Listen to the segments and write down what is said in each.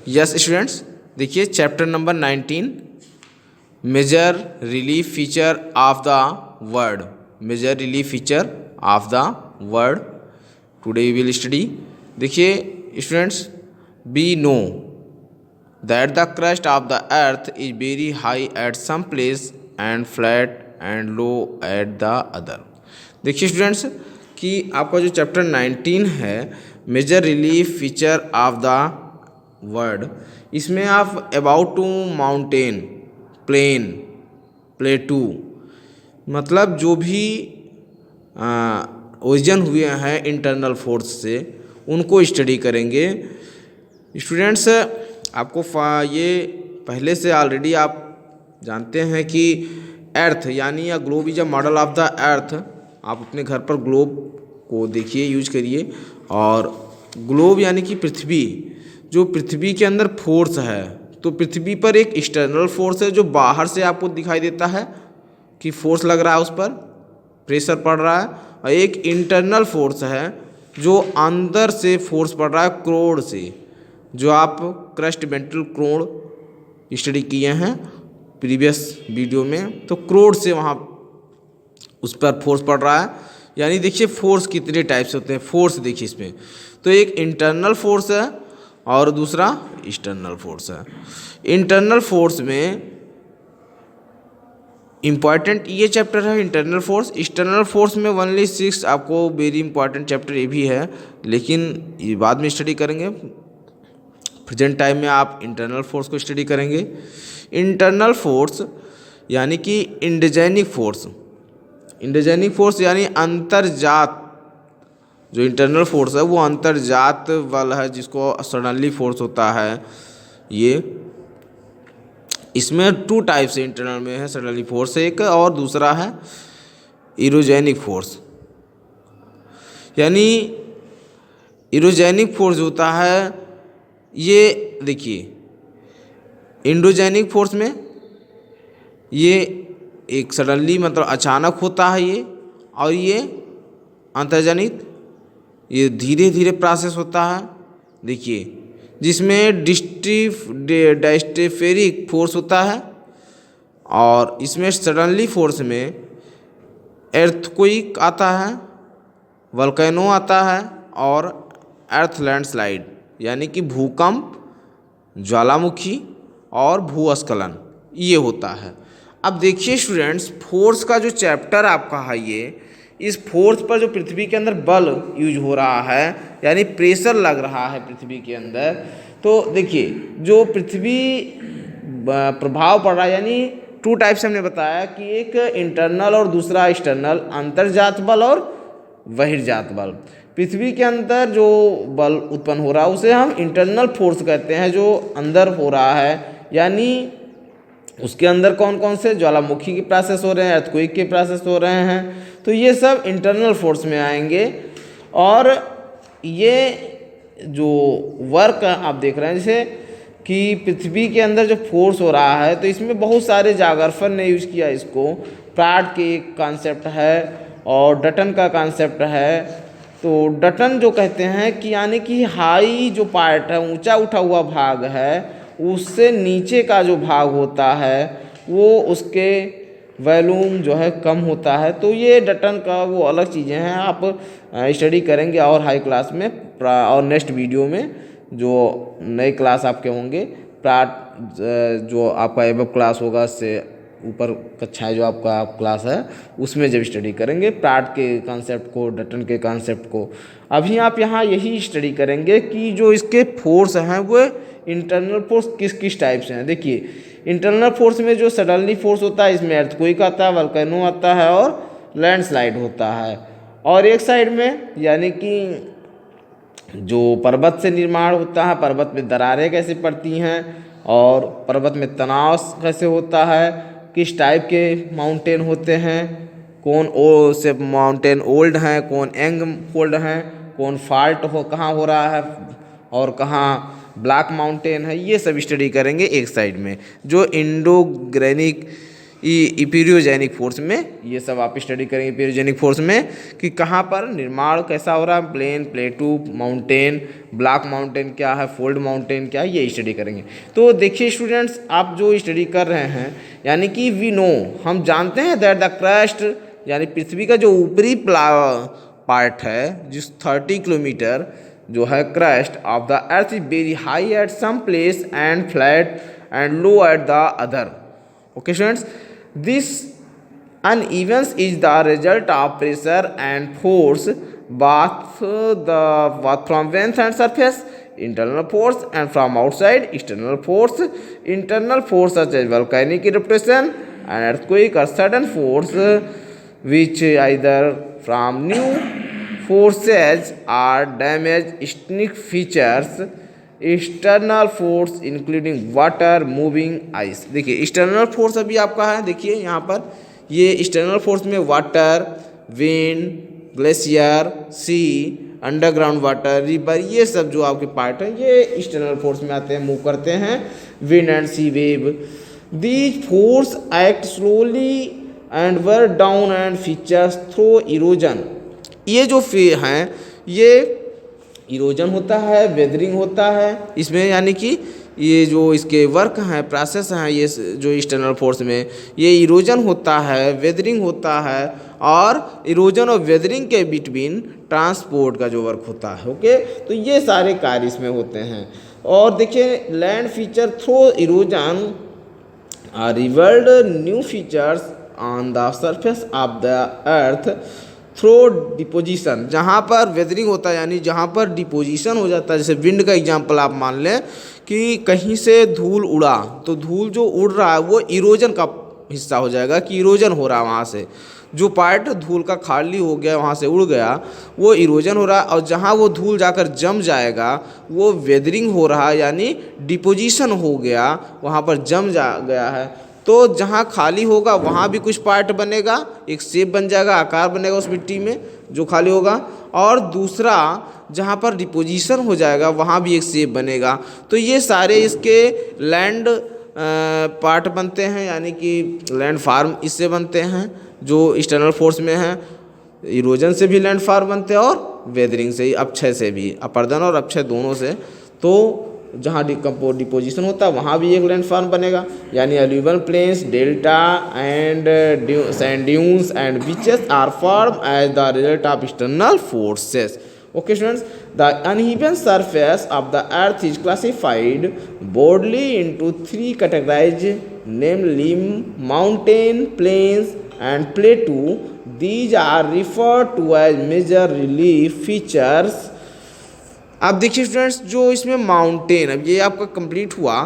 Yes students, देखिए chapter number 19 major relief feature of the world. Major relief feature of the world today we will study. देखिए students, we know that the crust of the earth is very high at some place and flat and low at the other. देखिए students कि आपका जो chapter 19 है major relief feature of the world, इसमें आप about to mountain, plain, plateau, मतलब जो भी ओरिजिन हुए हैं इंटरनल फोर्स से उनको स्टडी करेंगे। स्टूडेंट्स आपको ये पहले से ऑलरेडी आप जानते हैं कि अर्थ यानी या globe is a model of the अर्थ। आप अपने घर पर ग्लोब को देखिए, यूज करिए। और ग्लोब यानी कि पृथ्वी, जो पृथ्वी के अंदर फोर्स है, तो पृथ्वी पर एक एक्सटर्नल फोर्स है जो बाहर से आपको दिखाई देता है कि फोर्स लग रहा है, उस पर प्रेशर पड़ रहा है। और एक इंटरनल फोर्स है जो अंदर से फोर्स पड़ रहा है क्रोड से, जो आप क्रस्ट वेंट्रल क्रोड स्टडी किए हैं प्रीवियस वीडियो में, तो क्रोड से वहाँ उस पर फोर्स पड़ रहा है। यानी देखिए फोर्स कितने टाइप से होते हैं। फोर्स देखिए इसमें तो एक इंटरनल फोर्स है और दूसरा एक्सटर्नल फोर्स है। इंटरनल फोर्स में इम्पॉर्टेंट ये चैप्टर है इंटरनल फोर्स। एक्सटर्नल फोर्स में ओनली 6 आपको वेरी इंपॉर्टेंट चैप्टर ये भी है, लेकिन ये बाद में स्टडी करेंगे। प्रेजेंट टाइम में आप इंटरनल फोर्स को स्टडी करेंगे। इंटरनल फोर्स यानी कि इंडोजेनिक फोर्स। इंडोजेनिक फोर्स यानी अंतर्जात, जो इंटरनल फोर्स है वो अंतर्जात वाला है, जिसको सडनली फोर्स होता है। ये इसमें 2 टाइप से इंटरनल में है सडनली फोर्स एक, और दूसरा है इरोजेनिक फोर्स। यानी इरोजेनिक फोर्स होता है, ये देखिए इंडोजेनिक फोर्स में ये एक सडनली मतलब अचानक होता है ये, और ये अंतर्जनित ये धीरे धीरे प्रोसेस होता है। देखिए जिसमें डायस्टेफेरिक फोर्स होता है, और इसमें सडनली फोर्स में एर्थक्वेक आता है, वल्केनो आता है, और अर्थ लैंडस्लाइड यानी कि भूकंप, ज्वालामुखी और भूस्खलन ये होता है। अब देखिए स्टूडेंट्स, फोर्स का जो चैप्टर आपका है ये, इस फोर्स पर जो पृथ्वी के अंदर बल यूज हो रहा है यानी प्रेशर लग रहा है पृथ्वी के अंदर, तो देखिए जो पृथ्वी प्रभाव पड़ रहा है, यानी 2 टाइप से हमने बताया कि एक इंटरनल और दूसरा एक्सटर्नल, अंतर्जात बल और बहिर्जात बल। पृथ्वी के अंदर जो बल उत्पन्न हो रहा है उसे हम इंटरनल फोर्स कहते हैं, जो अंदर हो रहा है। यानी उसके अंदर कौन कौन से ज्वालामुखी के प्रोसेस हो रहे हैं, अर्थक्वेक के प्रोसेस हो रहे हैं, तो ये सब इंटरनल फोर्स में आएंगे। और ये जो वर्क आप देख रहे हैं जैसे कि पृथ्वी के अंदर जो फोर्स हो रहा है, तो इसमें बहुत सारे जागरफन ने यूज किया इसको। प्राट के एक कॉन्सेप्ट है और डटन का कॉन्सेप्ट है। तो डटन जो कहते हैं कि यानी कि हाई जो पार्ट है, ऊंचा उठा हुआ भाग है, उससे नीचे का जो भाग होता है वो उसके वॉल्यूम जो है कम होता है। तो ये डटन का वो अलग चीज़ें हैं, आप स्टडी करेंगे और हाई क्लास में और नेक्स्ट वीडियो में जो नए क्लास आपके होंगे, प्राट जो आपका एबव क्लास होगा, इससे ऊपर कक्षाएं जो आपका क्लास है उसमें जब स्टडी करेंगे प्राट के कॉन्सेप्ट को, डटन के कॉन्सेप्ट को। अभी आप यहाँ यही स्टडी करेंगे कि जो इसके फोर्स हैं वो इंटरनल फोर्स किस किस टाइप से हैं। देखिए इंटरनल फोर्स में जो सडनली फोर्स होता है, इसमें अर्थक्वेक आता है, वल्केनो आता है और लैंडस्लाइड होता है। और एक साइड में यानी कि जो पर्वत से निर्माण होता है, पर्वत में दरारें कैसे पड़ती हैं और पर्वत में तनाव कैसे होता है, किस टाइप के माउंटेन होते हैं, कौन ओ से माउंटेन ओल्ड हैं, कौन यंग फोल्ड हैं, कौन फॉल्ट हो कहाँ हो रहा है और कहाँ ब्लैक माउंटेन है, ये सब स्टडी करेंगे एक साइड में। जो इंडोग्रेनिक इपीरियोजेनिक फोर्स में ये सब आप स्टडी करेंगे इपीरियोजेनिक फोर्स में कि कहाँ पर निर्माण कैसा हो रहा है, plain, plateau, mountain, block mountain क्या है, फोल्ड माउंटेन क्या है, ये स्टडी करेंगे। तो देखिए स्टूडेंट्स, आप जो स्टडी कर रहे हैं यानी कि वी नो, हम जानते हैं दैट द क्रस्ट यानी पृथ्वी का जो ऊपरी पार्ट है जिस 30 किलोमीटर जो है crust of the earth is very high at some place and flat and low at the other. Okay students, this unevenness is the result of pressure and force both from within and surface, internal force, and from outside external force. Internal force such as volcanic eruption and earthquake or sudden force which either from new forces or damage external features. External force including water, moving, ice. देखिए external force अभी आपका है, देखिए यहाँ पर ये external force में water, wind, glacier, सी, underground water, river, ये सब जो आपके पार्ट हैं ये एक्सटर्नल फोर्स में आते हैं, मूव करते हैं। Wind and sea wave, these force act slowly and work down and features through erosion. ये जो हैं ये इरोजन होता है, वेदरिंग होता है इसमें, यानी कि ये जो इसके वर्क हैं, प्रोसेस हैं, ये जो एक्सटर्नल फोर्स में ये इरोजन होता है, वेदरिंग होता है, और इरोजन और वेदरिंग के बिटवीन ट्रांसपोर्ट का जो वर्क होता है। ओके, तो ये सारे कार्य इसमें होते हैं। और देखिए land feature through erosion are revered new features on the surface of the earth through deposition. जहाँ पर वेदरिंग होता है यानी जहाँ पर डिपोजिशन हो जाता है, जैसे विंड का एग्जांपल आप मान लें कि कहीं से धूल उड़ा तो धूल जो उड़ रहा है वो इरोजन का हिस्सा हो जाएगा कि इरोजन हो रहा है, वहाँ से जो पार्ट धूल का खाली हो गया वहाँ से उड़ गया वो इरोजन हो रहा है, और जहाँ वो धूल जाकर जम जाएगा वो वेदरिंग हो रहा है यानी डिपोजिशन हो गया, वहाँ पर जम जा गया है। तो जहाँ खाली होगा वहाँ भी कुछ पार्ट बनेगा, एक शेप बन जाएगा, आकार बनेगा उस मिट्टी में जो खाली होगा, और दूसरा जहाँ पर डिपोजिशन हो जाएगा वहाँ भी एक शेप बनेगा। तो ये सारे इसके लैंड पार्ट बनते हैं, यानी कि लैंड फार्म इससे बनते हैं जो एक्सटर्नल फोर्स में है। इरोजन से भी लैंड फार्म बनते हैं और वेदरिंग से ही, अपक्षय से भी, अपर्दन और अपक्षय दोनों से। तो जहाँ डिपोजिशन होता है वहाँ भी एक लैंड फार्म बनेगा, यानी alluvial plains, delta and sand dunes and beaches are form as the result of external forces. Okay students, the uneven surface of the earth is classified broadly into three categories, namely mountain, plains and plateau. These are referred to as major relief features. अब देखिए students, जो इसमें mountain, अब ये आपका complete हुआ,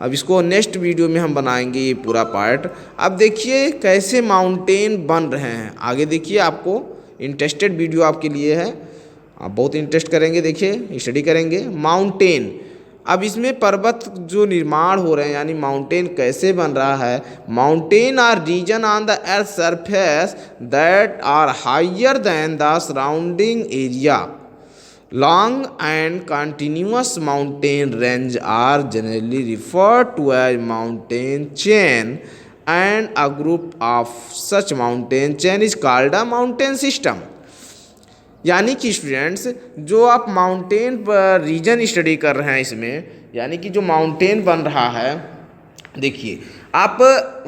अब इसको नेक्स्ट वीडियो में हम बनाएंगे ये पूरा पार्ट। अब देखिए कैसे माउंटेन बन रहे हैं, आगे देखिए, आपको इंटरेस्टेड वीडियो आपके लिए है, आप बहुत इंटरेस्ट करेंगे, देखिए स्टडी करेंगे माउंटेन। अब इसमें पर्वत जो निर्माण हो रहे हैं यानी माउंटेन कैसे बन रहा है। Mountain are region on the earth surface that are higher than the surrounding area. Long and continuous mountain range are generally referred to as mountain chain and a group of such mountain chain is called a mountain system. यानी कि students, जो आप mountain पर reason study कर रहे हैं इसमें, यानी कि जो माउंटेन बन रहा है, देखिए आप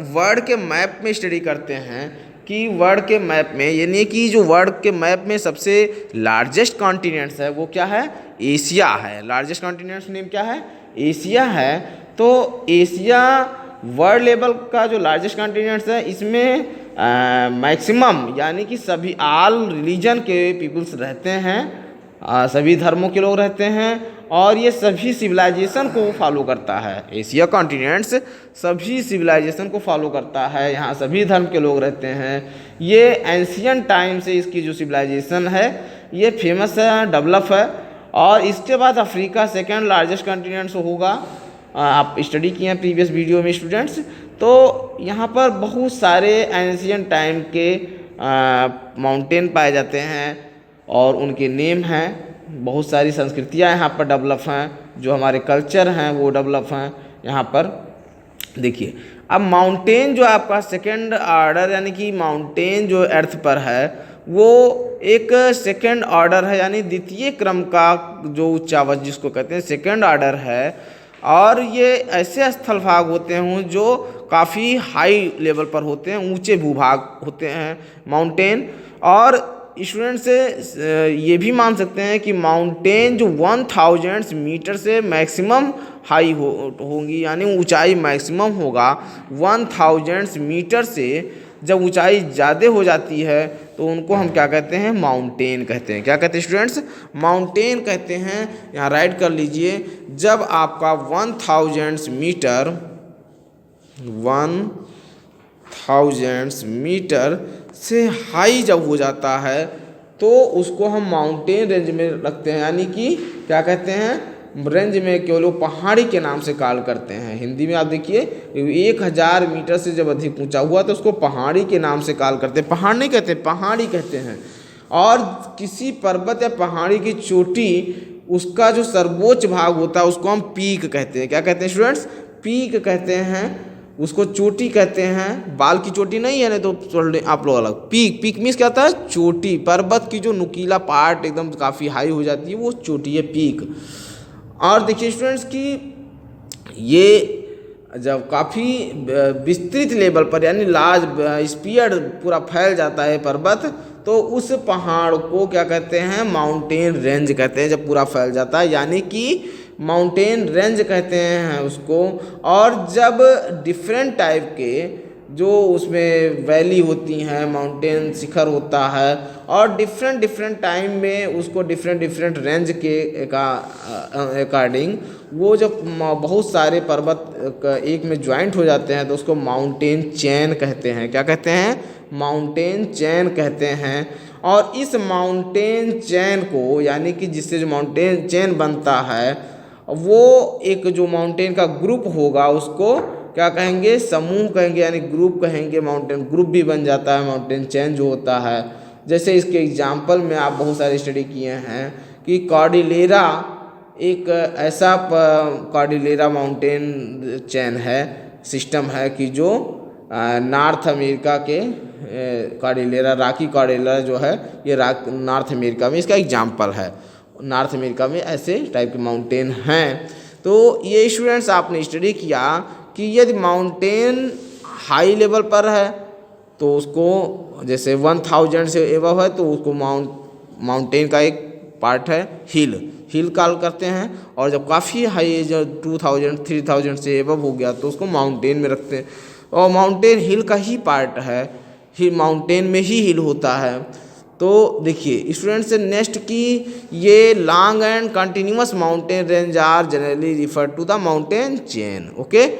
वर्ल्ड के मैप में स्टडी करते हैं कि वर्ल्ड के मैप में, यानी कि जो वर्ल्ड के मैप में सबसे लार्जेस्ट कॉन्टिनेंट्स है वो क्या है, एशिया है। लार्जेस्ट कॉन्टिनेंट्स नेम क्या है, एशिया है। तो एशिया वर्ल्ड लेवल का जो लार्जेस्ट कॉन्टिनेंट्स है, इसमें मैक्सिमम यानी कि सभी ऑल रिलीजन के पीपल्स रहते हैं, सभी धर्मों के लोग रहते हैं, और ये सभी सिविलाइजेशन को फॉलो करता है। एशिया कॉन्टिनेंट्स सभी सिविलाइजेशन को फॉलो करता है, यहाँ सभी धर्म के लोग रहते हैं। ये एंशियंट टाइम से इसकी जो सिविलाइजेशन है ये फेमस है, डेवलप है। और इसके बाद अफ्रीका सेकेंड लार्जेस्ट कॉन्टिनेंट्स होगा, आप स्टडी किए हैं प्रीवियस वीडियो में स्टूडेंट्स। तो यहाँ पर बहुत सारे एंशियंट टाइम के माउंटेन पाए जाते हैं और उनके नेम हैं। बहुत सारी संस्कृतियाँ यहाँ पर डेवलप हैं, जो हमारे कल्चर हैं वो डेवलप हैं यहाँ पर। देखिए अब माउंटेन जो आपका सेकंड ऑर्डर यानी कि माउंटेन जो अर्थ पर है वो एक सेकंड ऑर्डर है, यानी द्वितीय क्रम का जो उच्चावच जिसको कहते हैं सेकंड ऑर्डर है। और ये ऐसे स्थल भाग होते हैं जो काफ़ी हाई लेवल पर होते हैं, ऊंचे भूभाग होते हैं माउंटेन। और स्टूडेंट से ये भी मान सकते हैं कि माउंटेन जो 1000 मीटर से मैक्सिमम हाई होंगी, यानी ऊंचाई मैक्सिमम होगा 1000 मीटर से। जब ऊंचाई ज़्यादा हो जाती है तो उनको हम क्या कहते हैं, माउंटेन कहते हैं। क्या कहते हैं स्टूडेंट्स, माउंटेन कहते हैं। यहाँ राइट कर लीजिए, जब आपका 1000 मीटर 1000 मीटर से हाई जब हो जाता है तो उसको हम माउंटेन रेंज में रखते हैं, यानी कि क्या कहते हैं, रेंज में केवल वो पहाड़ी के नाम से कॉल करते हैं। हिंदी में आप देखिए 1000 मीटर से जब अधिक ऊंचा हुआ तो उसको पहाड़ी के नाम से कॉल करते हैं, पहाड़ नहीं कहते, पहाड़ी कहते हैं। और किसी पर्वत या पहाड़ी की चोटी उसका जो सर्वोच्च भाग होता है उसको हम पीक कहते हैं। क्या कहते हैं स्टूडेंट्स, पीक कहते हैं, उसको चोटी कहते हैं। बाल की चोटी नहीं है, नहीं तो आप लोग अलग। पीक, पीक मीन्स क्या होता है, चोटी। पर्वत की जो नुकीला पार्ट एकदम काफ़ी हाई हो जाती है वो चोटी है, पीक। और देखिए स्टूडेंट्स कि ये जब काफ़ी विस्तृत लेवल पर यानी लार्ज स्पीड पूरा फैल जाता है पर्वत, तो उस पहाड़ को क्या कहते हैं, माउंटेन रेंज कहते हैं। जब पूरा फैल जाता है यानी कि माउंटेन रेंज कहते हैं उसको। और जब डिफरेंट टाइप के जो उसमें वैली होती हैं, माउंटेन शिखर होता है, और डिफरेंट टाइम में उसको डिफरेंट रेंज के अकॉर्डिंग वो जब बहुत सारे पर्वत एक में ज्वाइंट हो जाते हैं तो उसको माउंटेन चेन कहते हैं। क्या कहते हैं, माउंटेन चेन कहते हैं। और इस माउंटेन चेन को यानी कि जिससे जो माउंटेन चेन बनता है वो एक जो माउंटेन का ग्रुप होगा उसको क्या कहेंगे, समूह कहेंगे, यानी ग्रुप कहेंगे। माउंटेन ग्रुप भी बन जाता है माउंटेन चेन जो होता है। जैसे इसके एग्जाम्पल में आप बहुत सारे स्टडी किए हैं कि कॉर्डिलेरा एक ऐसा कॉर्डिलेरा माउंटेन चेन है, सिस्टम है कि जो नॉर्थ अमेरिका के कॉर्डिलेरा, रॉकी कॉर्डिलेरा जो है ये नॉर्थ अमेरिका में इसका एग्जाम्पल है। नॉर्थ अमेरिका में ऐसे टाइप के माउंटेन हैं। तो ये स्टूडेंट्स आपने स्टडी किया कि यदि माउंटेन हाई लेवल पर है तो उसको जैसे 1000 से एबव है तो उसको माउंटेन का एक पार्ट है हिल कॉल करते हैं। और जब काफ़ी हाई जो 2000 3000 से एबव हो गया तो उसको माउंटेन में रखते हैं। और माउंटेन हिल का ही पार्ट है, माउंटेन में ही हिल होता है। तो देखिए स्टूडेंट्स नेक्स्ट की ये long and continuous mountain range are generally refer to the mountain chain, okay,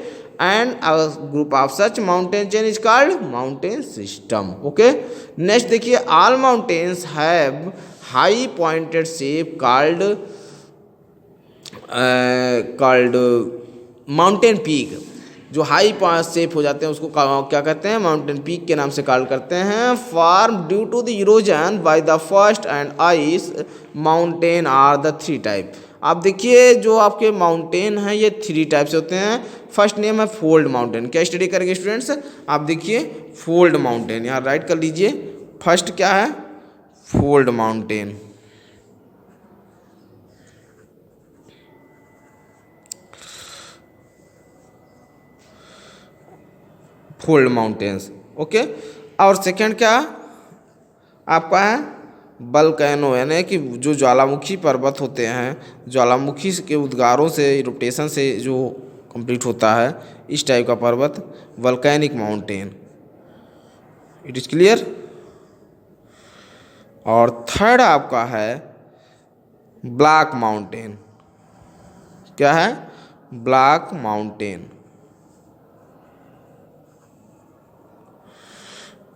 and a group of such mountain chain is called mountain system, okay. Next देखिए all mountains have high pointed shape called mountain peak. जो high shape हो जाते हैं उसको क्या कहते हैं, mountain peak के नाम से कॉल करते हैं। Form due to the erosion by the frost and ice mountain are the 3 type. आप देखिए जो आपके माउंटेन हैं ये 3 टाइप से होते हैं। फर्स्ट नेम है फोल्ड माउंटेन। क्या स्टडी करेंगे स्टूडेंट्स, आप देखिए फोल्ड माउंटेन, यहाँ राइट कर लीजिए। फर्स्ट क्या है, fold mountain. Fold mountains, okay. और सेकंड क्या आपका है, वोल्केनो, यानी कि जो ज्वालामुखी पर्वत होते हैं, ज्वालामुखी के उद्गारों से इरुप्टेशन से जो कंप्लीट होता है इस टाइप का पर्वत volcanic mountain. It is clear. और थर्ड आपका है ब्लैक माउंटेन। क्या है, black mountain.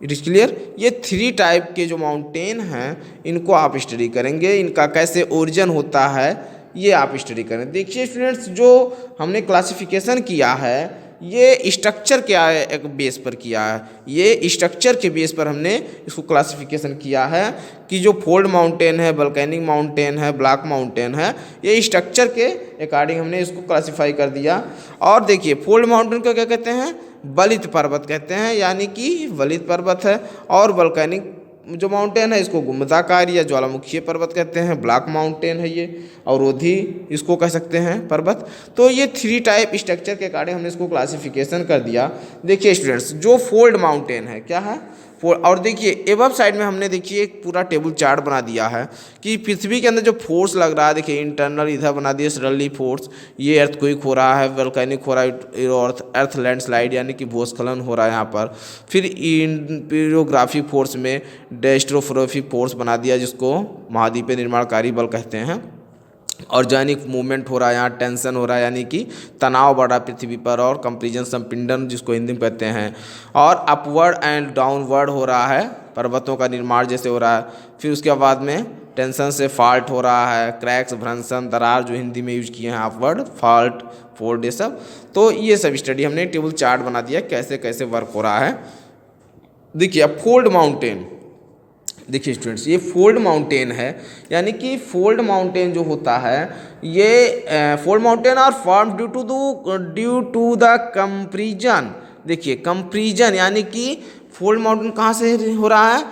It is clear. ये 3 टाइप के जो माउंटेन हैं इनको आप स्टडी करेंगे, इनका कैसे ओरिजिन होता है ये आप स्टडी करें। देखिए स्टूडेंट्स जो हमने क्लासिफिकेशन किया है ये स्ट्रक्चर क्या है एक बेस पर किया है, ये स्ट्रक्चर के बेस पर हमने इसको क्लासिफिकेशन किया है कि जो फोल्ड माउंटेन है, वोल्केनिक माउंटेन है, ब्लॉक माउंटेन है, ये स्ट्रक्चर के अकॉर्डिंग हमने इसको क्लासिफाई कर दिया। और देखिए फोल्ड माउंटेन को क्या कहते हैं, वलित पर्वत कहते हैं, यानी कि वलित पर्वत है। और वोल्केनिक जो माउंटेन है इसको गुम्बदाकारी या ज्वालामुखीय पर्वत कहते हैं, ब्लॉक माउंटेन है ये, अवरोधी इसको कह सकते हैं पर्वत। तो ये 3 टाइप स्ट्रक्चर के अकॉर्डिंग हमने इसको क्लासिफिकेशन कर दिया। देखिए स्टूडेंट्स, जो फोल्ड माउंटेन है क्या है, और देखिए एबव साइड में हमने देखिए एक पूरा टेबल चार्ट बना दिया है कि पृथ्वी के अंदर जो फोर्स लग रहा है, देखिए इंटरनल इधर बना दिया सडनली फोर्स, ये अर्थक्वेक हो रहा है, वोल्केनिक हो रहा है, और अर्थ लैंडस्लाइड यानी कि भूस्खलन हो रहा है यहाँ पर। फिर इंपीरियोग्राफिक फोर्स में डेस्ट्रोफोरोफिक फोर्स बना दिया जिसको महाद्वीपीय निर्माणकारी बल कहते हैं। और जैनिक मूवमेंट हो रहा है, यहाँ टेंशन हो रहा है यानी कि तनाव बढ़ रहा है पृथ्वी पर, और कंप्रीजन संपीड़न जिसको हिंदी में कहते हैं। और अपवर्ड एंड डाउनवर्ड हो रहा है, पर्वतों का निर्माण जैसे हो रहा है। फिर उसके बाद में टेंशन से फॉल्ट हो रहा है, क्रैक्स, भ्रंशन, दरार जो हिंदी में यूज किए हैं, अपवर्ड, फॉल्ट, फोल्ड, ये सब। तो ये सब स्टडी हमने टेबल चार्ट बना दिया कैसे कैसे वर्क हो रहा है। देखिए अब फोल्ड माउंटेन, देखिए स्टूडेंट्स ये फोल्ड माउंटेन है, यानी कि फोल्ड माउंटेन जो होता है ये fold mountain are form due to the compression. देखिए कंप्रीजन यानी कि फोल्ड माउंटेन कहाँ से हो रहा है,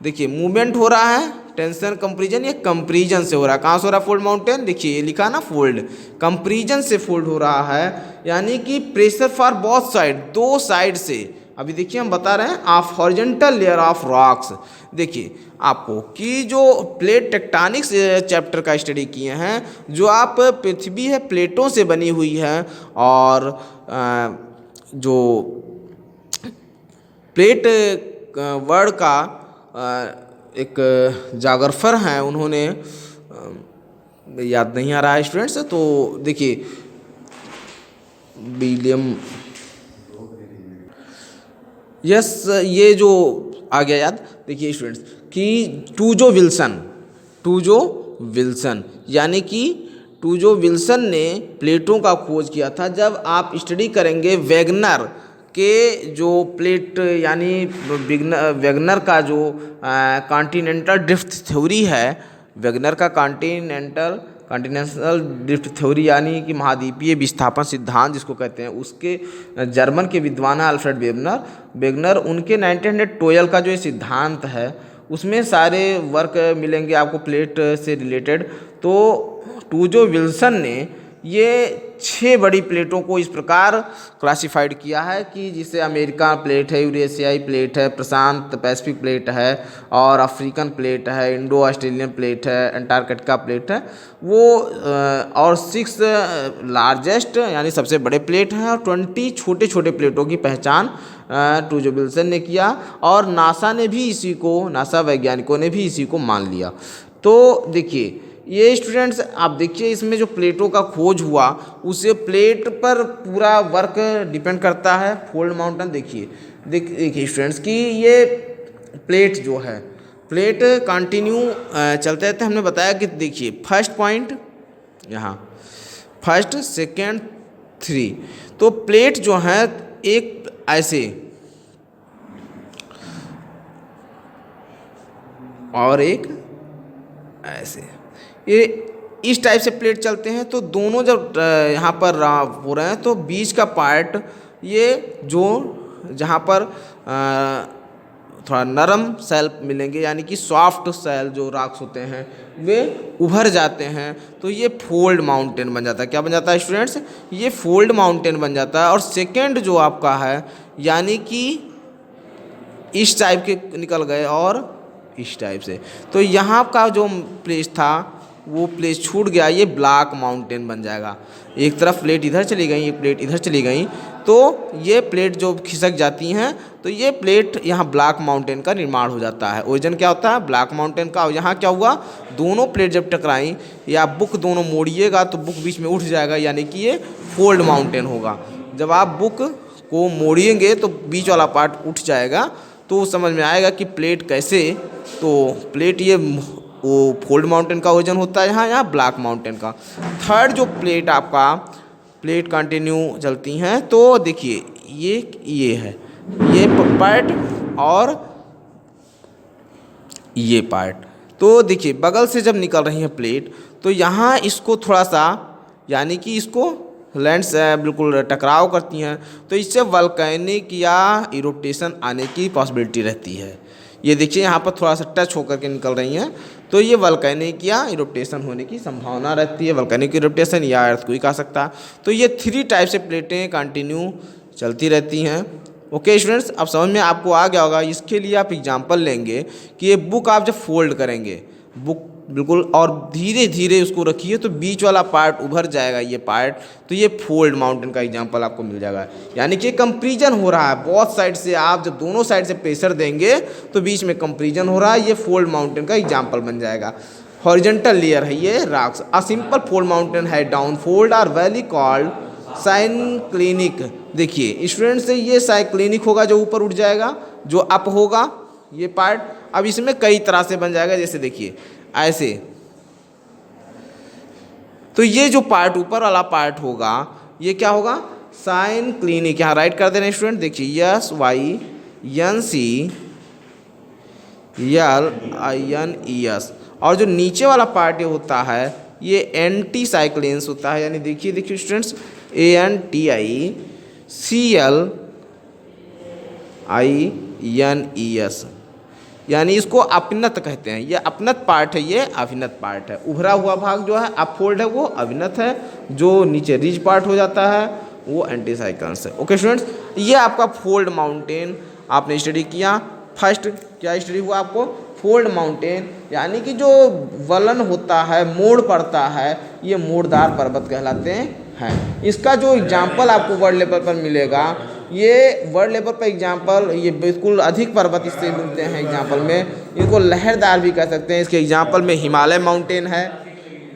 देखिए मूवमेंट हो रहा है, टेंशन कंप्रीजन, ये कंप्रीजन से हो रहा है। कहाँ से हो रहा है फोल्ड माउंटेन, देखिए ये लिखा ना फोल्ड, कंप्रीजन से फोल्ड हो रहा है, यानी कि प्रेशर फॉर बोथ साइड, दो साइड से। अभी देखिए हम बता रहे हैं of horizontal layer of rocks. देखिए आपको कि जो प्लेट टेक्टोनिक्स चैप्टर का स्टडी किए हैं, जो आप पृथ्वी है प्लेटों से बनी हुई है, और जो प्लेट वर्ड का एक जाग्राफर हैं, उन्होंने याद नहीं आ रहा है स्टूडेंट्स, तो देखिए विलियम, यस ये जो आ गया याद। देखिए स्टूडेंट्स कि टूजो विल्सन यानी कि टूजो विल्सन ने प्लेटों का खोज किया था। जब आप स्टडी करेंगे वैगनर के जो प्लेट यानी वैगनर का जो कॉन्टिनेंटल ड्रिफ्ट थ्योरी है, वैगनर का कॉन्टिनेंटल ड्रिफ्ट थ्योरी यानी कि महाद्वीपीय विस्थापन सिद्धांत जिसको कहते हैं, उसके जर्मन के विद्वान है अल्फ्रेड वेगनर, उनके 1912 का जो ये सिद्धांत है उसमें सारे वर्क मिलेंगे आपको प्लेट से रिलेटेड। तो टूजो विल्सन ने ये 6 बड़ी प्लेटों को इस प्रकार क्लासिफाइड किया है कि जिसे अमेरिका प्लेट है, यूरेशियाई प्लेट है, प्रशांत पैसिफिक प्लेट है, और अफ्रीकन प्लेट है, इंडो ऑस्ट्रेलियन प्लेट है, अंटार्कटिका प्लेट है वो, और 6 लार्जेस्ट यानी सबसे बड़े प्लेट हैं, और 20 छोटे छोटे प्लेटों की पहचान टूजो विल्सन ने किया। और नासा वैज्ञानिकों ने भी इसी को मान लिया। तो देखिए ये स्टूडेंट्स आप देखिए इसमें जो प्लेटों का खोज हुआ उसे प्लेट पर पूरा वर्क डिपेंड करता है। फोल्ड माउंटेन देखिए स्टूडेंट्स कि ये प्लेट जो है, प्लेट कंटिन्यू चलते रहते हैं। हमने बताया कि देखिए फर्स्ट पॉइंट यहाँ, फर्स्ट सेकेंड 3, तो प्लेट जो है एक ऐसे और एक ऐसे, ये इस टाइप से प्लेट चलते हैं। तो दोनों जब यहाँ पर हो रहे हैं तो बीच का पार्ट ये जो जहाँ पर थोड़ा नरम सेल मिलेंगे यानी कि सॉफ्ट सेल जो रॉक्स होते हैं वे उभर जाते हैं, तो ये फोल्ड माउंटेन बन जाता है। क्या बन जाता है स्टूडेंट्स, ये फोल्ड माउंटेन बन जाता है। और सेकेंड जो आपका है यानी कि इस टाइप के निकल गए और इस टाइप से, तो यहाँ का जो प्लेस था वो प्लेस छूट गया, ये ब्लॉक माउंटेन बन जाएगा। एक तरफ प्लेट इधर चली गई, एक प्लेट इधर चली गई, तो ये प्लेट जो खिसक जाती हैं तो ये प्लेट यहाँ ब्लॉक माउंटेन का निर्माण हो जाता है। ओरिजिन क्या होता है ब्लॉक माउंटेन का। और यहाँ क्या हुआ, दोनों प्लेट जब टकराई या बुक दोनों मोड़िएगा तो बुक बीच में उठ जाएगा, यानी कि ये फोल्ड माउंटेन होगा। जब आप बुक को मोड़िएंगे तो बीच वाला पार्ट उठ जाएगा, तो समझ में आएगा कि प्लेट कैसे, तो प्लेट ये वो फोल्ड माउंटेन का ओरिजिन होता है यहाँ ब्लॉक माउंटेन का। थर्ड जो प्लेट आपका प्लेट कंटिन्यू चलती हैं। तो देखिए ये है ये पार्ट और ये पार्ट। तो देखिए बगल से जब निकल रही है प्लेट तो यहाँ इसको थोड़ा सा यानी कि इसको लैंड से बिल्कुल टकराव करती हैं, तो इससे वल्केनिक या इरोटेशन आने की पॉसिबिलिटी रहती है। ये देखिए यहाँ पर थोड़ा सा टच होकर के निकल रही हैं, तो ये वल्केनिक या इरोटेशन होने की संभावना रहती है। वल्केनिक इरोटेशन या अर्थक्वेक आ सकता है। तो ये 3 टाइप से प्लेटें कंटिन्यू चलती रहती हैं। ओके स्टूडेंट्स, अब समझ में आपको आ गया होगा। इसके लिए आप एग्जांपल लेंगे कि ये बुक आप जब फोल्ड करेंगे बुक बिल्कुल और धीरे धीरे उसको रखिए तो बीच वाला पार्ट उभर जाएगा ये पार्ट, तो ये फोल्ड माउंटेन का एग्जांपल आपको मिल जाएगा। यानी कि कंपैरिजन हो रहा है बहुत साइड से, आप जब दोनों साइड से प्रेशर देंगे तो बीच में कंपैरिजन हो रहा है, ये फोल्ड माउंटेन का एग्जांपल बन जाएगा। हॉरिजॉन्टल लेयर है ये rocks. A simple fold mountain है डाउन फोल्ड और वैली कॉल्ड साइक्लिनिक। देखिए स्टूडेंट्स, ये साइक्लिनिक होगा जो ऊपर उठ जाएगा, जो अप होगा ये पार्ट। अब इसमें कई तरह से बन जाएगा, जैसे देखिए ऐसे। तो ये जो पार्ट ऊपर वाला पार्ट होगा ये क्या होगा, साइन क्लिनिक। यहाँ राइट कर दे रहे हैं स्टूडेंट, देखिए SYNCLINES। और जो नीचे वाला पार्ट ये होता है ये एंटी साइक्लिन्स होता है। यानी देखिए स्टूडेंट्स, ANTICLINES, यानी इसको अपनत कहते हैं। ये अपनत पार्ट है, ये अभिनत पार्ट है। उभरा हुआ भाग जो है अपफोल्ड है वो अभिनत है, जो नीचे रिज पार्ट हो जाता है वो एंटी साइक्लिन्स है। ओके स्टूडेंट्स, ये आपका फोल्ड माउंटेन आपने स्टडी किया। फर्स्ट क्या स्टडी हुआ आपको, फोल्ड माउंटेन, यानी कि जो वलन होता है, मोड़ पड़ता है, ये मोड़दार पर्वत कहलाते हैं। इसका जो एग्जाम्पल आपको वर्ल्ड लेवल पर मिलेगा, ये वर्ल्ड लेवल पर एग्जाम्पल ये बिल्कुल अधिक पर्वत इससे मिलते हैं एग्जाम्पल में। इनको लहरदार भी कह सकते हैं। इसके एग्जाम्पल में हिमालय माउंटेन है,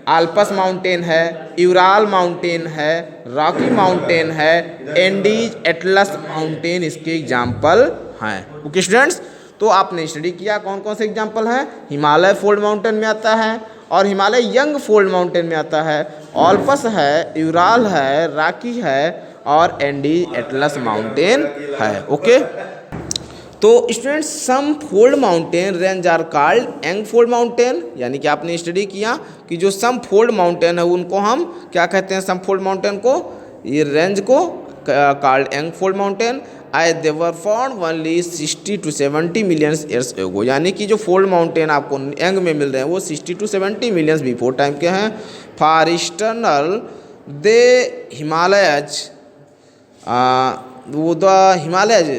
आल्पस माउंटेन है, यूराल माउंटेन है, रॉकी माउंटेन है, एंडीज एटलस माउंटेन इसके एग्जाम्पल हैं। ओके स्टूडेंट्स, तो आपने स्टडी किया कौन कौन से एग्जाम्पल हैं। हिमालय फोल्ड माउंटेन में आता है और हिमालय यंग फोल्ड माउंटेन में आता है, ऑल्पस है, यूराल है, रॉकी है और एंडीज एटलस माउंटेन है। ओके, तो students some fold mountain range are called young fold mountain. यानी कि आपने स्टडी किया कि जो सम फोल्ड माउंटेन है उनको हम क्या कहते हैं, सम फोल्ड माउंटेन को, ये रेंज को called young fold mountain. I they were found only 60 to 70 million years एगो। यानी कि जो फोल्ड माउंटेन आपको यंग में मिल रहे हैं वो 60 to 70 मिलियन बिफोर टाइम के हैं। फॉर ईस्टर्नल दे हिमालयज,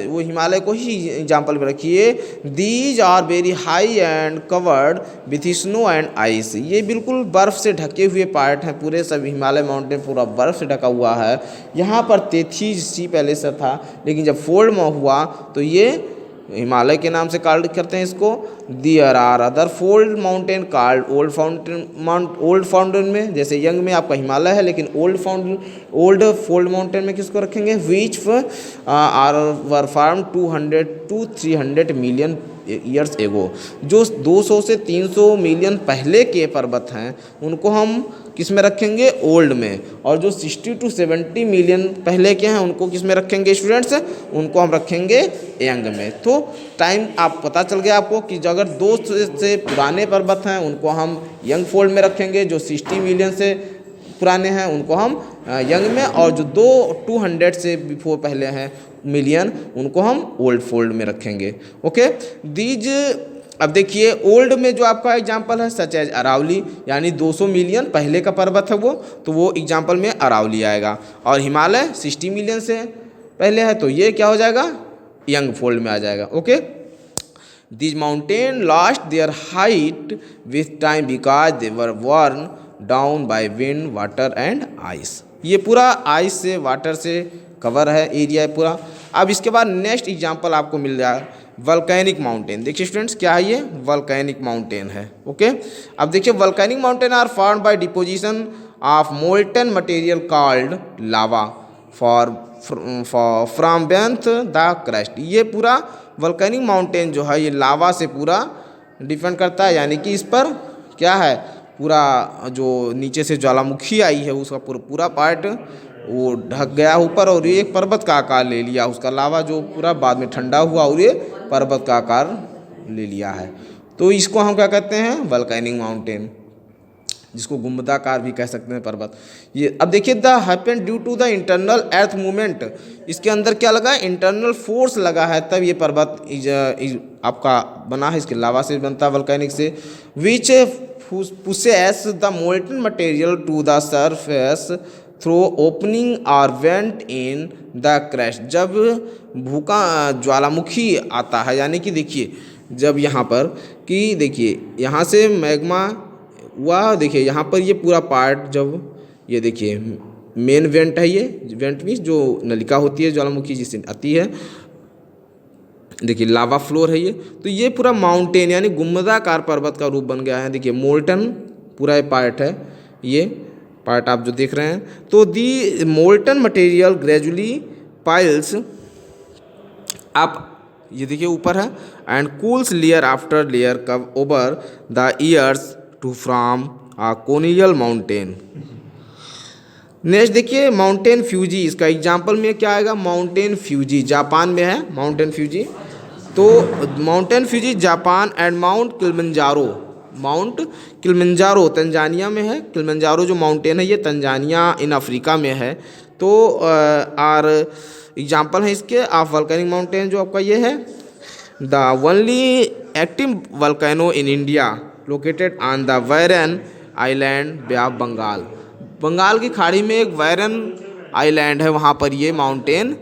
वो हिमालय को ही एग्जाम्पल में रखिए। These are very high and covered with snow and ice. ये बिल्कुल बर्फ़ से ढके हुए पार्ट हैं, पूरे सब हिमालय माउंटेन पूरा बर्फ़ से ढका हुआ है। यहाँ पर तेथीज सी पहले से था, लेकिन जब फोल्ड में हुआ तो ये हिमालय के नाम से कॉल्ड करते हैं इसको। There are other fold mountain called old fountain में, जैसे यंग में आपका हिमालय है, लेकिन ओल्ड फोल्ड माउंटेन में किसको रखेंगे, which are were form 200 to 300 million years ago. जो 200 से 300 मिलियन पहले के पर्वत हैं उनको हम किस में रखेंगे, ओल्ड में। और जो 60 to 70 मिलियन पहले के हैं उनको किस में रखेंगे स्टूडेंट्स, उनको हम रखेंगे यंग में। तो टाइम आप पता चल गया आपको कि अगर 200 से पुराने पर्वत हैं उनको हम यंग फोल्ड में रखेंगे, जो 60 मिलियन से पुराने हैं उनको हम यंग में, और जो 200 से बिफोर पहले हैं मिलियन उनको हम ओल्ड फोल्ड में रखेंगे। ओके दीज, अब देखिए ओल्ड में जो आपका एग्जांपल है सच एज अरावली, यानी 200 मिलियन पहले का पर्वत है वो, तो वो एग्जांपल में अरावली आएगा। और हिमालय 60 मिलियन से पहले है तो ये क्या हो जाएगा, यंग फोल्ड में आ जाएगा। Okay, these mountain lost their height with time because they were worn down by wind water and ice. ये पूरा आइस से वाटर से कवर है एरिया है पूरा। अब इसके बाद नेक्स्ट एग्जांपल आपको मिल जाएगा वल्केनिक माउंटेन। देखिए स्टूडेंट्स क्या है, ये वल्केनिक माउंटेन है। ओके, अब देखिए volcanic mountain are formed by deposition of molten material called lava from beneath the crust. ये पूरा वल्केनिक माउंटेन जो है ये लावा से पूरा डिपेंड करता है, यानी कि इस पर क्या है, पूरा जो नीचे से ज्वालामुखी आई है उसका पूरा पार्ट वो ढक गया ऊपर और ये एक पर्वत का आकार ले लिया, उसका लावा जो पूरा बाद में ठंडा हुआ और ये पर्वत का आकार ले लिया है। तो इसको हम क्या कहते हैं, वल्केनिक माउंटेन, जिसको गुंबदाकार भी कह सकते हैं पर्वत। ये अब देखिए, the happen due to the internal earth movement, इसके अंदर क्या लगा, इंटरनल फोर्स लगा है, तब ये पर्वत आपका बना है, इसके लावा से बनता है, वल्केनिक से। Which pushes the molten material to the surface through opening और वेंट इन द क्रैश, जब ज्वालामुखी आता है, यानी कि देखिए जब यहाँ पर कि देखिए यहाँ से मैग्मा हुआ, देखिए यहाँ पर ये पूरा पार्ट, जब ये देखिए मेन वेंट है, ये वेंट मीन्स जो नलिका होती है ज्वालामुखी जिससे आती है, देखिए लावा फ्लोर है ये, तो ये पूरा माउंटेन यानी गुंबदाकार पर्वत का रूप बन गया है। देखिए मोल्टन पूरा ये पार्ट है, ये पार्ट आप जो देख रहे हैं। तो the molten material gradually piles आप ये देखिए ऊपर है, and cools layer after layer कव over the years to from a conical mountain. Next देखिए माउंटेन फ्यूजी, इसका एग्जाम्पल में क्या आएगा, माउंटेन फ्यूजी जापान में है, माउंटेन फ्यूजी। तो mountain Fuji Japan and mount Kilimanjaro Tanzania में है। किलिमंजारो जो माउंटेन है ये तंजानिया इन अफ्रीका में है। तो और एग्जाम्पल है इसके ऑफ वल्केनिक माउंटेन जो आपका ये है, the only active volcano in India located on the barren island bay of Bengal. Bengal की खाड़ी में एक वैरन आइलैंड है, वहाँ पर ये माउंटेन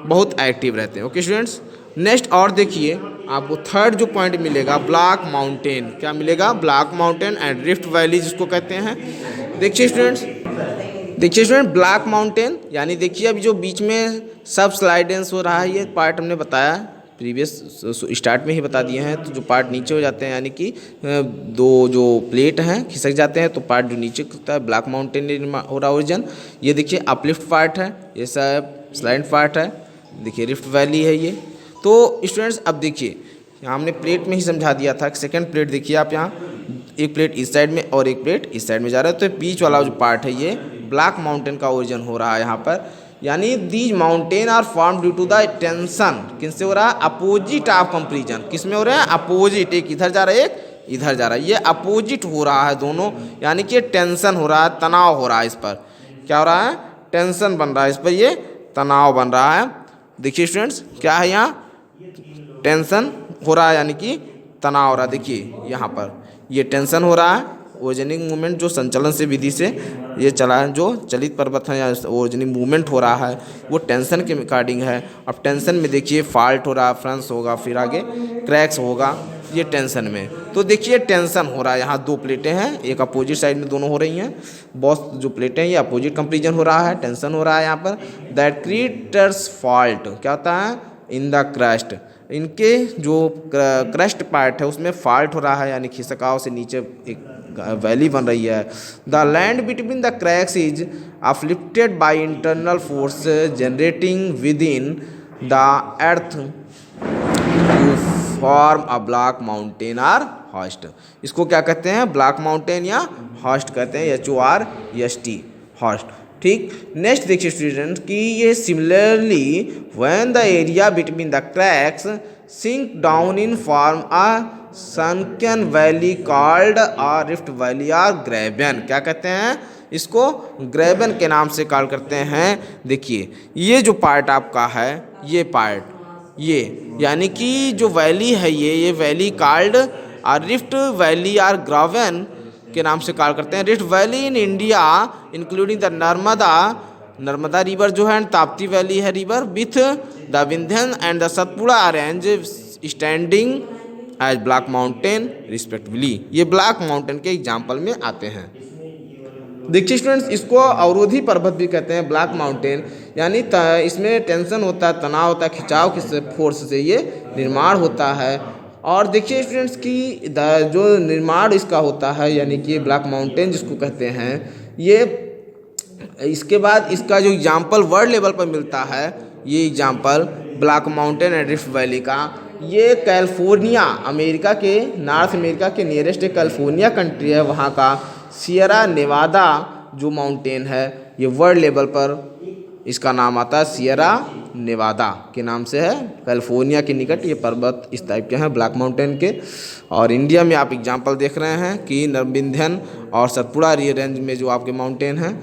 बहुत एक्टिव रहते हैं। ओके स्टूडेंट्स, नेक्स्ट और देखिए आपको थर्ड जो पॉइंट मिलेगा, ब्लैक माउंटेन। क्या मिलेगा, black mountain and rift valley जिसको कहते हैं। देखिए स्टूडेंट ब्लैक माउंटेन यानी देखिए अभी जो बीच में सब स्लाइडेंस हो रहा है, ये पार्ट हमने बताया प्रीवियस स्टार्ट में ही बता दिए हैं। तो जो पार्ट नीचे हो जाते हैं यानी कि दो जो प्लेट हैं खिसक जाते हैं, तो पार्ट जो नीचे होता है ब्लैक माउंटेन हो रहा ओरिजिन। ये देखिए अपलिफ्ट पार्ट है, ये सब स्लाइड पार्ट है, देखिए रिफ्ट वैली है ये। तो स्टूडेंट्स अब देखिए यहाँ हमने प्लेट में ही समझा दिया था। सेकंड प्लेट देखिए आप, यहाँ एक प्लेट इस साइड में और एक प्लेट इस साइड में जा रहा है, तो बीच वाला जो पार्ट है ये ब्लैक माउंटेन का ओरिजिन हो रहा है यहाँ पर। यानी these mountain are form due to the tension, किससे हो रहा है, अपोजिट ऑफ कंपेरिजन। किस में हो रहा है, अपोजिट, एक इधर जा रहा है एक इधर जा रहा है, ये अपोजिट हो रहा है दोनों, यानी कि टेंशन हो रहा है, तनाव हो रहा है इस पर। क्या हो रहा है, टेंशन बन रहा है इस पर, ये तनाव बन रहा है। देखिए स्टूडेंट्स क्या है, यहाँ टेंशन हो रहा है यानी कि तनाव हो रहा है। देखिए यहाँ पर ये टेंशन हो रहा है, ओर्जेनिक मूवमेंट जो संचलन से विधि से ये चला है, जो चलित पर्वत है या ओर्जेनिक मूवमेंट हो रहा है वो टेंशन के अकॉर्डिंग है। अब टेंशन में देखिए फॉल्ट हो रहा, फ्रंस होगा, फिर आगे क्रैक्स होगा, ये टेंशन में। तो देखिए टेंशन हो रहा है, यहाँ दो प्लेटें हैं, एक अपोजिट साइड में दोनों हो रही हैं, बहुत जो प्लेटें हैं ये अपोजिट कंपेरिजन हो रहा है, टेंशन हो रहा है यहाँ पर। दैट क्रिएट्स फॉल्ट, क्या होता है, इन द क्रस्ट, इनके जो क्रस्ट पार्ट है उसमें फॉल्ट हो रहा है, यानी खिसकाव से नीचे एक वैली बन रही है। The land between the cracks is uplifted by internal force generating within the earth to form a block mountain or horst. इसको क्या कहते हैं, ब्लैक माउंटेन या हॉस्ट कहते हैं, HORST, हॉस्ट। ठीक, नेक्स्ट देखिए स्टूडेंट कि ये similarly when the area between the cracks sink down in form a सनकन valley called a rift valley or ग्रेबन। क्या कहते हैं इसको, ग्रेबन के नाम से कॉल करते हैं। देखिए ये जो पार्ट आपका है, ये पार्ट, ये यानी कि जो वैली है ये valley called a rift valley or graben के नाम से कॉल करते हैं। Rift valley in India including the Narmada river जो है, ताप्ती वैली है river, with the Vindhyan and the Satpura range standing as block mountain respectively. ये ब्लैक माउंटेन के एग्जाम्पल में आते हैं। देखिए स्टूडेंट्स इसको अवरोधी पर्वत भी कहते हैं, ब्लैक माउंटेन, यानी इसमें टेंशन होता है, तनाव होता है, खिंचाव की फोर्स से ये निर्माण होता है। और देखिए स्टूडेंट्स की जो निर्माण इसका होता है यानी कि ब्लैक माउंटेन जिसको कहते हैं, ये इसके बाद इसका जो एग्जाम्पल वर्ल्ड लेवल पर मिलता है, ये example black mountain and rift valley का, ये कैलिफोर्निया, अमेरिका के, नॉर्थ अमेरिका के नियरेस्ट एक कैलिफोर्निया कंट्री है, वहाँ का सियरा नेवादा जो माउंटेन है ये वर्ल्ड लेवल पर इसका नाम आता है सियरा नेवादा के नाम से है, कैलिफोर्निया के निकट ये पर्वत इस टाइप के हैं ब्लैक माउंटेन के। और इंडिया में आप एग्जांपल देख रहे हैं कि विंध्यन और सतपुड़ा रेंज में जो आपके माउंटेन हैं।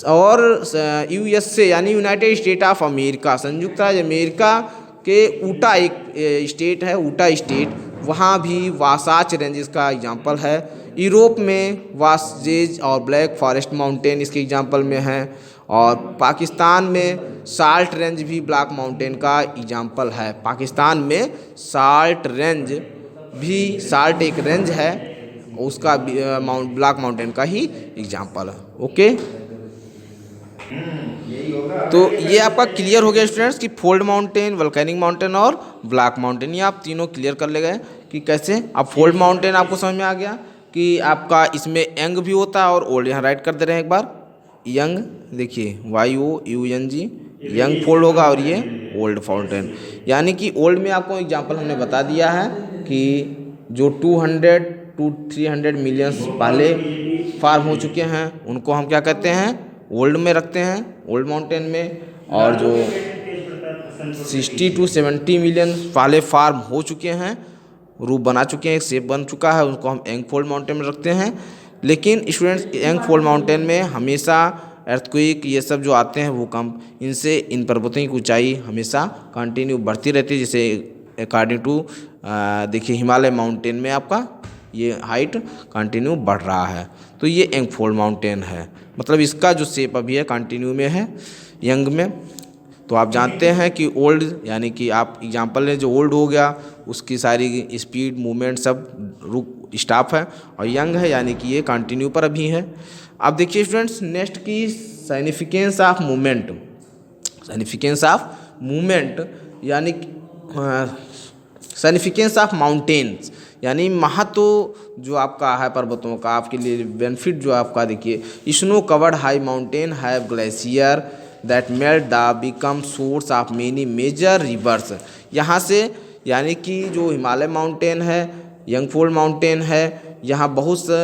और USA यानी यूनाइटेड स्टेट ऑफ अमेरिका, संयुक्त राज्य अमेरिका के ऊटा एक स्टेट है, ऊटा स्टेट, वहाँ भी वासाच रेंज का एग्जांपल है। यूरोप में वासजेज और ब्लैक फॉरेस्ट माउंटेन इसके एग्जांपल में हैं। और पाकिस्तान में साल्ट रेंज भी ब्लैक माउंटेन का एग्जांपल है। पाकिस्तान में साल्ट रेंज भी, साल्ट एक रेंज है, उसका ब्लैक माउंटेन का ही एग्जांपल है। ओके, तो ये आपका क्लियर हो गया स्टूडेंट्स कि फोल्ड माउंटेन, वल्केनिक माउंटेन और ब्लैक माउंटेन, ये आप तीनों क्लियर कर ले गए कि कैसे। अब फोल्ड माउंटेन आपको समझ में आ गया कि आपका इसमें यंग भी होता है और ओल्ड, यहाँ राइट कर दे रहे हैं एक बार, यंग देखिए YOUNG, यंग फोल्ड होगा और ये ओल्ड फाउंटेन। यानी कि ओल्ड में आपको एग्जांपल हमने बता दिया है कि जो 200 to 300 मिलियन पहले फार्म हो चुके हैं उनको हम क्या कहते हैं, ओल्ड में रखते हैं, ओल्ड माउंटेन में। और जो 60 to 70 मिलियन पहले फार्म हो चुके हैं, रूप बना चुके हैं, एक शेप बन चुका है, उनको हम यंग फोल्ड माउंटेन में रखते हैं। लेकिन स्टूडेंट्स यंग फोल्ड माउंटेन में हमेशा अर्थक्वेक ये सब जो आते हैं भूकंप, इनसे इन पर्वतों की ऊंचाई हमेशा कंटिन्यू बढ़ती रहती है। जैसे अकॉर्डिंग टू देखिए हिमालय माउंटेन में आपका ये हाइट कंटिन्यू बढ़ रहा है, तो ये यंग फोल्ड माउंटेन है, मतलब इसका जो शेप अभी है कंटिन्यू में है, यंग में। तो आप जानते हैं कि ओल्ड यानी कि आप एग्जांपल लें, जो ओल्ड हो गया उसकी सारी स्पीड मूवमेंट सब रुक स्टॉप है, और यंग है यानी कि ये कंटिन्यू पर अभी है। अब देखिए स्टूडेंट्स नेक्स्ट की साइनिफिकेंस ऑफ मूवमेंट, साइनिफिकेंस ऑफ मूवमेंट यानी साइनिफिकेंस ऑफ माउंटेन्स, यानी महत्व जो आपका है पर्वतों का, आपके लिए बेनिफिट जो आपका, देखिए snow covered high mountain have glacier that melt the become source of many major rivers. यहाँ से यानी कि जो हिमालय माउंटेन है, यंग फोल्ड माउंटेन है, यहाँ बहुत से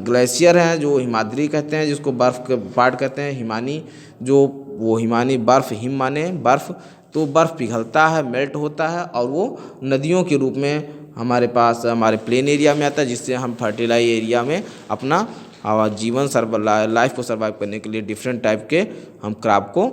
ग्लेशियर हैं जो हिमाद्री कहते हैं, जिसको बर्फ़ के पार्ट कहते हैं, हिमानी, जो वो हिमानी बर्फ़, हिम माने बर्फ़, तो बर्फ़ पिघलता है, मेल्ट होता है और वो नदियों के रूप में हमारे पास हमारे प्लेन एरिया में आता है, जिससे हम फर्टिलाइज एरिया में अपना जीवन लाइफ को सर्वाइव करने के लिए डिफरेंट टाइप के हम क्रॉप को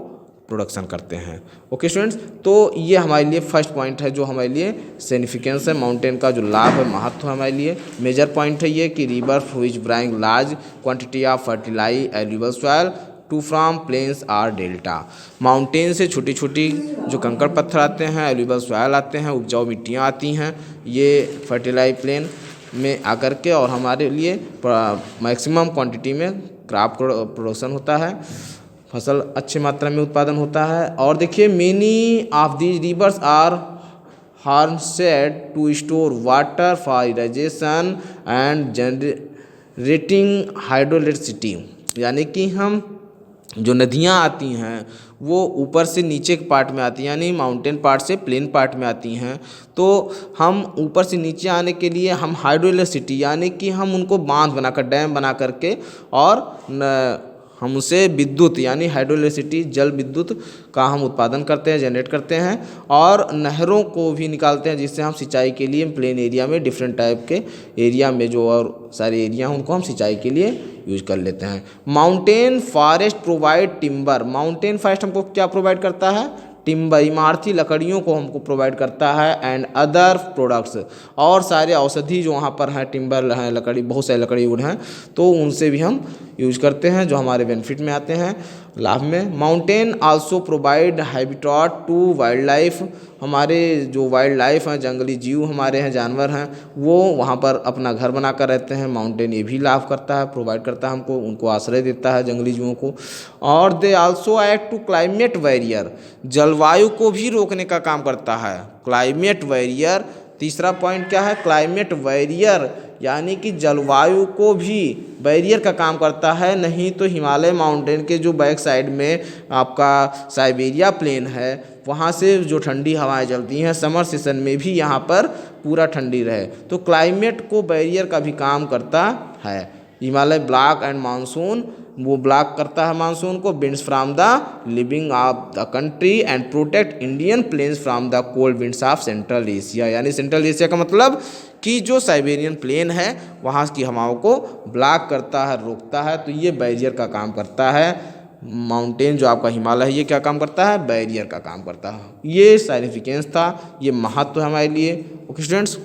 प्रोडक्शन करते हैं। ओके स्टूडेंट्स, तो ये हमारे लिए फर्स्ट पॉइंट है जो हमारे लिए सिग्निफिकेंस है माउंटेन का, जो लाभ है, महत्व है हमारे लिए। मेजर पॉइंट है ये कि river which bring large quantity of fertilize alluvial soil to from plains or delta. Mountain से छोटी छोटी जो कंकड़ पत्थर आते हैं, एल्यूवियल सॉइल आते हैं, उपजाऊ मिट्टियाँ आती हैं, ये फर्टिलाइज प्लेन में आकर के और हमारे लिए मैक्सिमम क्वांटिटी में क्रॉप प्रोडक्शन होता है, फसल अच्छी मात्रा में उत्पादन होता है। और देखिए many of these rivers are harnessed to store water for irrigation and generating hydroelectricity, यानी कि हम जो नदियाँ आती हैं वो ऊपर से नीचे के पार्ट में आती हैं, यानी माउंटेन पार्ट से प्लेन पार्ट में आती हैं, तो हम ऊपर से नीचे आने के लिए हम हाइड्रोइलेक्ट्रिसिटी यानी कि हम उनको बांध बनाकर, डैम बना करके, और हम उसे विद्युत यानी हाइड्रोइलेक्ट्रिसिटी जल विद्युत का हम उत्पादन करते हैं, जनरेट करते हैं, और नहरों को भी निकालते हैं, जिससे हम सिंचाई के लिए प्लेन एरिया में डिफरेंट टाइप के एरिया में जो और सारे एरिया हैं उनको हम सिंचाई के लिए यूज कर लेते हैं। Mountain forest provide timber, mountain forest हमको क्या प्रोवाइड करता है, टिम्बर, इमारती लकड़ियों को हमको प्रोवाइड करता है, एंड अदर प्रोडक्ट्स, और सारे औषधि जो वहाँ पर हैं, टिम्बर हैं, लकड़ी, बहुत सारे लकड़ी वुड हैं, तो उनसे भी हम यूज करते हैं, जो हमारे बेनिफिट में आते हैं, लाभ में। Mountain also provide habitat to wildlife, हमारे जो वाइल्ड लाइफ हैं, जंगली जीव हमारे हैं, जानवर हैं, वो वहाँ पर अपना घर बनाकर रहते हैं। माउंटेन ये भी लाभ करता है, प्रोवाइड करता है हमको, उनको आश्रय देता है जंगली जीवों को। और they also act to climate barrier, जलवायु को भी रोकने का काम करता है, क्लाइमेट बैरियर। तीसरा पॉइंट क्या है, क्लाइमेट बैरियर, यानी कि जलवायु को भी बैरियर का काम करता है। नहीं तो हिमालय माउंटेन के जो बैक साइड में आपका साइबेरिया प्लेन है, वहाँ से जो ठंडी हवाएं चलती हैं, समर सीजन में भी यहाँ पर पूरा ठंडी रहे, तो क्लाइमेट को बैरियर का भी काम करता है। हिमालय ब्लॉक एंड मानसून, वो ब्लॉक करता है मानसून को, winds from the living of the country and protect Indian plains from the cold winds of central Asia. यानी सेंट्रल एशिया का मतलब कि जो साइबेरियन प्लेन है वहाँ की हवाओं को ब्लॉक करता है, रोकता है, तो ये बैरियर का काम करता है। माउंटेन जो आपका हिमालय है ये क्या काम करता है, बैरियर का काम करता है। ये साइग्निफिकेंस था, ये महत्व है हमारे लिए। Okay students,